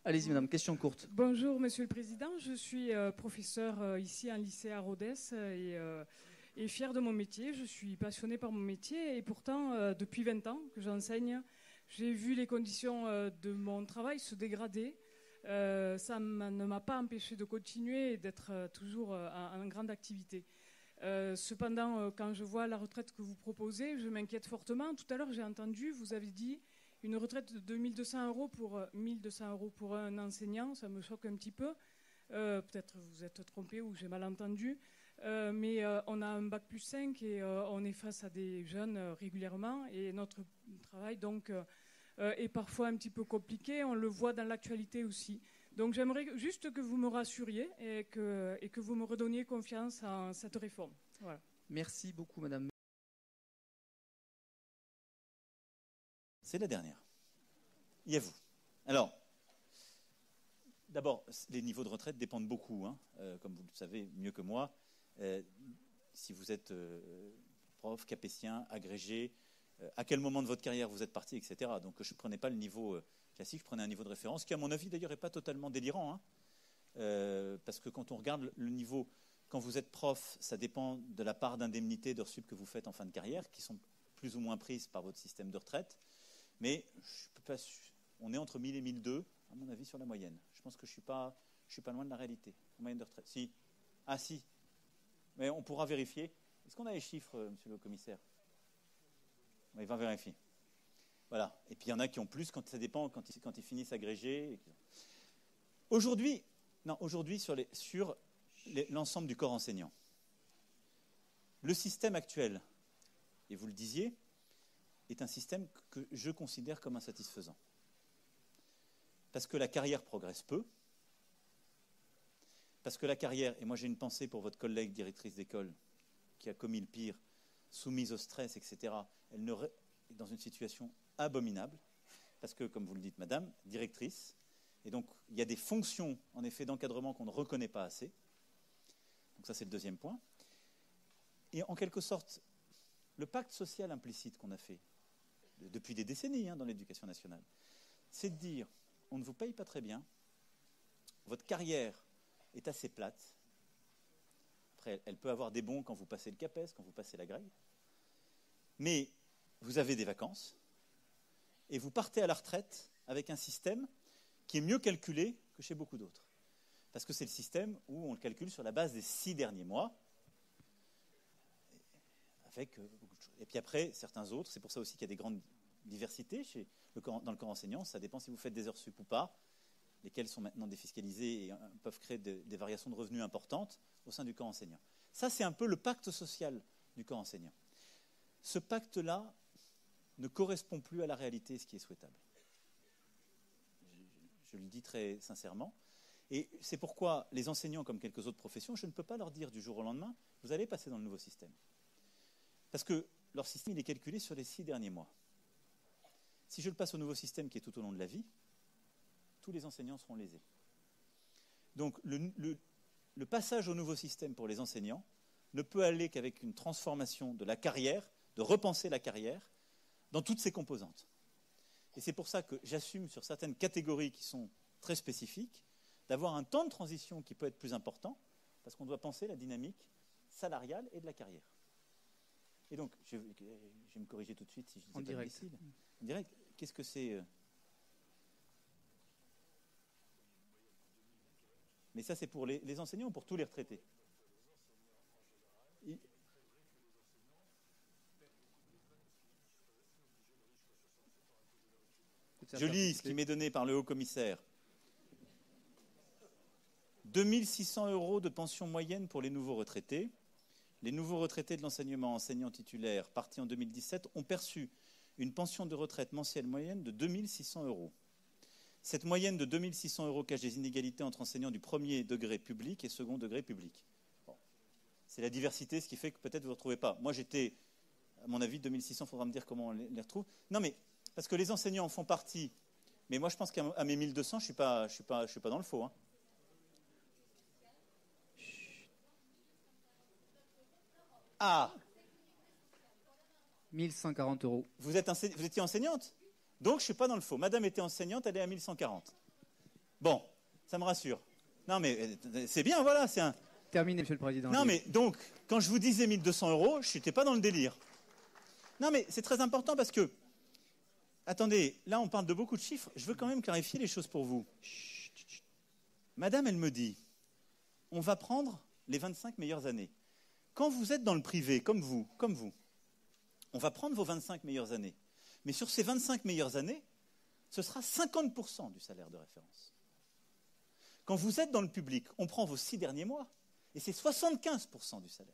Allez-y, madame, question courte. Bonjour, Monsieur le Président. Je suis professeur ici en lycée à Rodez et fière de mon métier. Je suis passionnée par mon métier et pourtant, depuis 20 ans que j'enseigne, j'ai vu les conditions de mon travail se dégrader. Ça ne m'a pas empêché de continuer et d'être toujours en grande activité. Cependant, quand je vois la retraite que vous proposez, je m'inquiète fortement. Tout à l'heure, j'ai entendu, vous avez dit une retraite de 1200 euros pour 1200 euros pour un enseignant. Ça me choque un petit peu. Peut-être vous êtes trompé ou j'ai mal entendu. Mais on a un bac plus 5 et on est face à des jeunes régulièrement. Et notre travail, donc, est parfois un petit peu compliqué. On le voit dans l'actualité aussi. Donc j'aimerais juste que vous me rassuriez et que vous me redonniez confiance en cette réforme. Voilà. Merci beaucoup, madame. C'est la dernière. Il y a vous. Alors, d'abord, les niveaux de retraite dépendent beaucoup, hein, comme vous le savez mieux que moi. Si vous êtes prof, capétien, agrégé, à quel moment de votre carrière vous êtes parti, etc. Donc je ne prenais pas le niveau classique, je prenais un niveau de référence qui, à mon avis, d'ailleurs, n'est pas totalement délirant. Hein, parce que quand on regarde le niveau, quand vous êtes prof, ça dépend de la part d'indemnité d'heures sup que vous faites en fin de carrière, qui sont plus ou moins prises par votre système de retraite. Mais je peux pas, on est entre 1000 et 1002, à mon avis, sur la moyenne. Je pense que je suis pas loin de la réalité. En moyenne de retraite. Si. Ah si. Mais on pourra vérifier. Est-ce qu'on a les chiffres, monsieur le commissaire? Il va vérifier. Voilà. Et puis il y en a qui ont plus, ça dépend quand ils finissent agrégés. Aujourd'hui, sur l'ensemble du corps enseignant, le système actuel, et vous le disiez, est un système que je considère comme insatisfaisant. Parce que la carrière progresse peu, parce que la carrière, et moi j'ai une pensée pour votre collègue directrice d'école qui a commis le pire, soumise au stress, etc., elle est dans une situation abominable, parce que, comme vous le dites, madame, directrice, et donc il y a des fonctions, en effet, d'encadrement qu'on ne reconnaît pas assez. Donc ça, c'est le deuxième point. Et en quelque sorte, le pacte social implicite qu'on a fait, depuis des décennies dans l'éducation nationale, c'est de dire, on ne vous paye pas très bien, votre carrière est assez plate, après elle peut avoir des bons quand vous passez le CAPES, quand vous passez la grille, mais vous avez des vacances, et vous partez à la retraite avec un système qui est mieux calculé que chez beaucoup d'autres. Parce que c'est le système où on le calcule sur la base des 6 derniers mois, avec beaucoup de choses. Et puis après, certains autres, c'est pour ça aussi qu'il y a des grandes diversités dans le corps enseignant. Ça dépend si vous faites des heures sup ou pas, lesquelles sont maintenant défiscalisées et peuvent créer des variations de revenus importantes au sein du corps enseignant. Ça, c'est un peu le pacte social du corps enseignant. Ce pacte-là ne correspond plus à la réalité, ce qui est souhaitable. Je le dis très sincèrement. Et c'est pourquoi les enseignants, comme quelques autres professions, je ne peux pas leur dire du jour au lendemain, vous allez passer dans le nouveau système. Parce que leur système, il est calculé sur les 6 derniers mois. Si je le passe au nouveau système qui est tout au long de la vie, tous les enseignants seront lésés. Donc le passage au nouveau système pour les enseignants ne peut aller qu'avec une transformation de la carrière, de repenser la carrière dans toutes ses composantes. Et c'est pour ça que j'assume sur certaines catégories qui sont très spécifiques, d'avoir un temps de transition qui peut être plus important, parce qu'on doit penser la dynamique salariale et de la carrière. Et donc, je vais me corriger tout de suite si je disais pas d'imbécile. En direct, qu'est-ce que c'est Mais ça, c'est pour les enseignants ou pour tous les retraités? Je lis ce qui m'est donné par le haut-commissaire. 2600 € de pension moyenne pour les nouveaux retraités. Les nouveaux retraités de l'enseignement enseignant titulaire partis en 2017 ont perçu une pension de retraite mensuelle moyenne de 2600 €. Cette moyenne de 2600 € cache des inégalités entre enseignants du premier degré public et second degré public. Bon. C'est la diversité, ce qui fait que peut-être vous ne retrouvez pas. Moi, j'étais, à mon avis, 2600, il faudra me dire comment on les retrouve. Non, mais parce que les enseignants en font partie. Mais moi, je pense qu'à mes 1200, je suis pas dans le faux. Hein. Ah, 1140 €. vous étiez enseignante? Donc, je ne suis pas dans le faux. Madame était enseignante, elle est à 1140. Bon, ça me rassure. Non, mais c'est bien, voilà, c'est un... Terminé, Monsieur le Président. Non, mais donc, quand je vous disais 1 200 €, je n'étais pas dans le délire. Non, mais c'est très important parce que... Attendez, là, on parle de beaucoup de chiffres. Je veux quand même clarifier les choses pour vous. Madame, elle me dit, on va prendre les 25 meilleures années. Quand vous êtes dans le privé, comme vous, on va prendre vos 25 meilleures années. Mais sur ces 25 meilleures années, ce sera 50% du salaire de référence. Quand vous êtes dans le public, on prend vos 6 derniers mois et c'est 75% du salaire.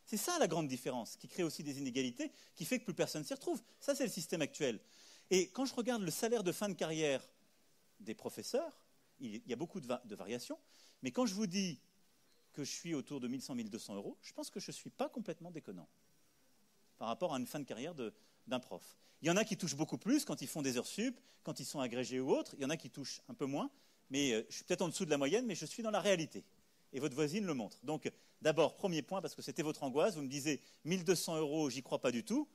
C'est ça la grande différence, qui crée aussi des inégalités, qui fait que plus personne s'y retrouve. Ça, c'est le système actuel. Et quand je regarde le salaire de fin de carrière des professeurs, il y a beaucoup de variations, mais quand je vous dis que je suis autour de 1 100 1 200 €, je pense que je ne suis pas complètement déconnant par rapport à une fin de carrière d'un prof. Il y en a qui touchent beaucoup plus quand ils font des heures sup, quand ils sont agrégés ou autres. Il y en a qui touchent un peu moins, mais je suis peut-être en dessous de la moyenne, mais je suis dans la réalité. Et votre voisine le montre. Donc, d'abord, premier point, parce que c'était votre angoisse, vous me disiez 1 200 €, j'y crois pas du tout.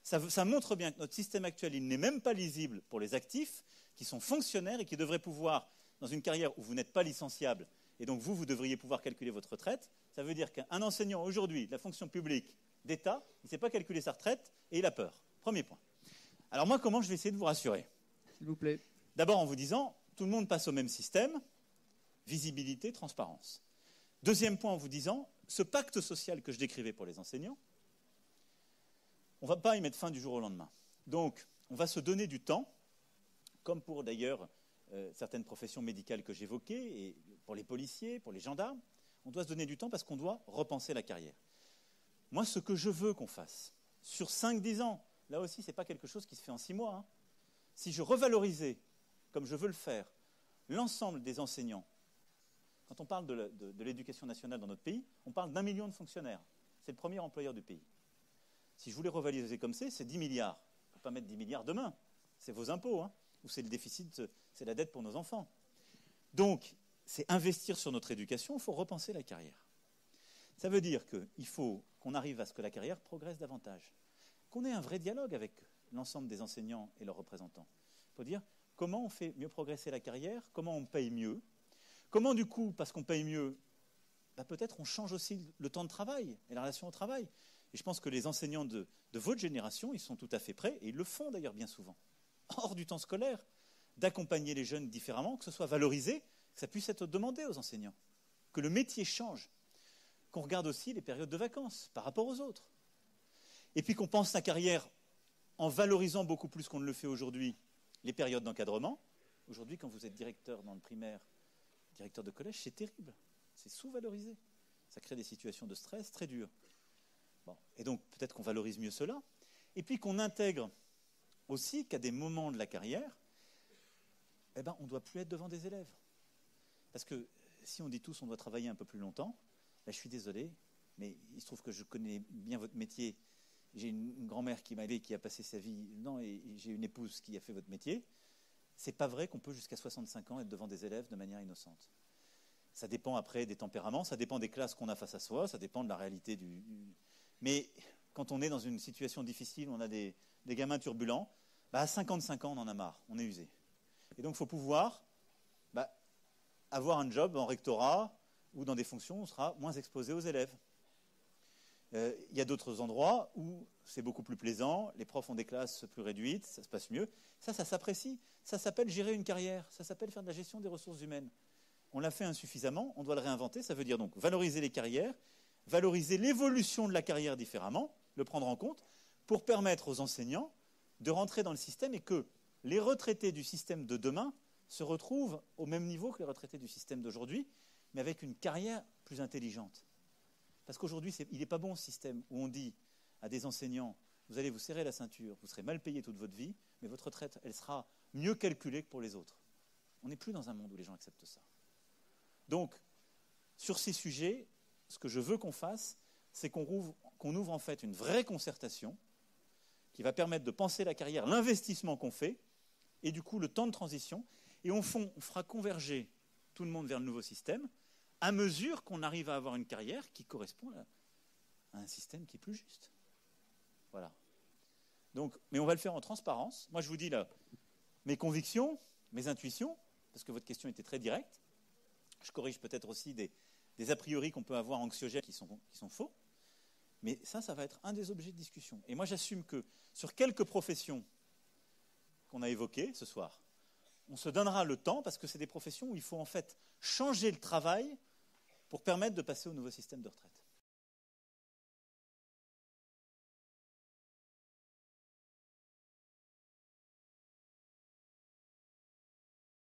Ça montre bien que notre système actuel, il n'est même pas lisible pour les actifs, qui sont fonctionnaires et qui devraient pouvoir, dans une carrière où vous n'êtes pas licenciable, et donc vous devriez pouvoir calculer votre retraite. Ça veut dire qu'un enseignant aujourd'hui, de la fonction publique d'État, il ne sait pas calculer sa retraite et il a peur. Premier point. Alors moi, comment je vais essayer de vous rassurer? S'il vous plaît. D'abord en vous disant, tout le monde passe au même système, visibilité, transparence. Deuxième point en vous disant, ce pacte social que je décrivais pour les enseignants, on ne va pas y mettre fin du jour au lendemain. Donc, on va se donner du temps, comme pour d'ailleurs certaines professions médicales que j'évoquais, et pour les policiers, pour les gendarmes, on doit se donner du temps parce qu'on doit repenser la carrière. Moi, ce que je veux qu'on fasse, sur 5-10 ans, là aussi, ce n'est pas quelque chose qui se fait en 6 mois. Si je revalorisais, comme je veux le faire, l'ensemble des enseignants, quand on parle de l'éducation nationale dans notre pays, on parle d'1 million de fonctionnaires. C'est le premier employeur du pays. Si je voulais revaloriser comme c'est 10 milliards. On ne peut pas mettre 10 milliards demain. C'est vos impôts, ou c'est le déficit, c'est la dette pour nos enfants. Donc, c'est investir sur notre éducation, il faut repenser la carrière. Ça veut dire qu'il faut qu'on arrive à ce que la carrière progresse davantage, qu'on ait un vrai dialogue avec l'ensemble des enseignants et leurs représentants. Il faut dire comment on fait mieux progresser la carrière, comment on paye mieux, comment du coup, parce qu'on paye mieux, peut-être on change aussi le temps de travail et la relation au travail. Et je pense que les enseignants de votre génération, ils sont tout à fait prêts, et ils le font d'ailleurs bien souvent, hors du temps scolaire, d'accompagner les jeunes différemment, que ce soit valorisé, que ça puisse être demandé aux enseignants, que le métier change, qu'on regarde aussi les périodes de vacances par rapport aux autres. Et puis qu'on pense la carrière en valorisant beaucoup plus qu'on ne le fait aujourd'hui, les périodes d'encadrement. Aujourd'hui, quand vous êtes directeur dans le primaire, directeur de collège, c'est terrible, c'est sous-valorisé. Ça crée des situations de stress très dures. Bon. Et donc, peut-être qu'on valorise mieux cela. Et puis qu'on intègre aussi qu'à des moments de la carrière, on ne doit plus être devant des élèves. Parce que si on dit tous on doit travailler un peu plus longtemps, je suis désolé, mais il se trouve que je connais bien votre métier. J'ai une grand-mère qui a passé sa vie dedans, et j'ai une épouse qui a fait votre métier. C'est pas vrai qu'on peut jusqu'à 65 ans être devant des élèves de manière innocente. Ça dépend après des tempéraments, ça dépend des classes qu'on a face à soi, ça dépend de la réalité Mais quand on est dans une situation difficile, on a des gamins turbulents, à 55 ans, on en a marre, on est usé. Et donc, il faut pouvoir avoir un job en rectorat ou dans des fonctions où on sera moins exposé aux élèves. Il y a d'autres endroits où c'est beaucoup plus plaisant, les profs ont des classes plus réduites, ça se passe mieux. Ça s'apprécie. Ça s'appelle gérer une carrière, ça s'appelle faire de la gestion des ressources humaines. On l'a fait insuffisamment, on doit le réinventer. Ça veut dire donc valoriser les carrières, valoriser l'évolution de la carrière différemment, le prendre en compte, pour permettre aux enseignants de rentrer dans le système et que les retraités du système de demain se retrouvent au même niveau que les retraités du système d'aujourd'hui, mais avec une carrière plus intelligente. Parce qu'aujourd'hui, il n'est pas bon ce système où on dit à des enseignants, vous allez vous serrer la ceinture, vous serez mal payé toute votre vie, mais votre retraite, elle sera mieux calculée que pour les autres. On n'est plus dans un monde où les gens acceptent ça. Donc, sur ces sujets, ce que je veux qu'on fasse, c'est qu'on ouvre en fait une vraie concertation qui va permettre de penser la carrière, l'investissement qu'on fait, et du coup le temps de transition, et on fera converger tout le monde vers le nouveau système, à mesure qu'on arrive à avoir une carrière qui correspond à un système qui est plus juste. Voilà. Donc, mais on va le faire en transparence. Moi, je vous dis là, mes convictions, mes intuitions, parce que votre question était très directe. Je corrige peut-être aussi des a priori qu'on peut avoir anxiogènes qui sont faux. Mais ça va être un des objets de discussion. Et moi, j'assume que sur quelques professions qu'on a évoquées ce soir, on se donnera le temps, parce que c'est des professions où il faut en fait changer le travail pour permettre de passer au nouveau système de retraite.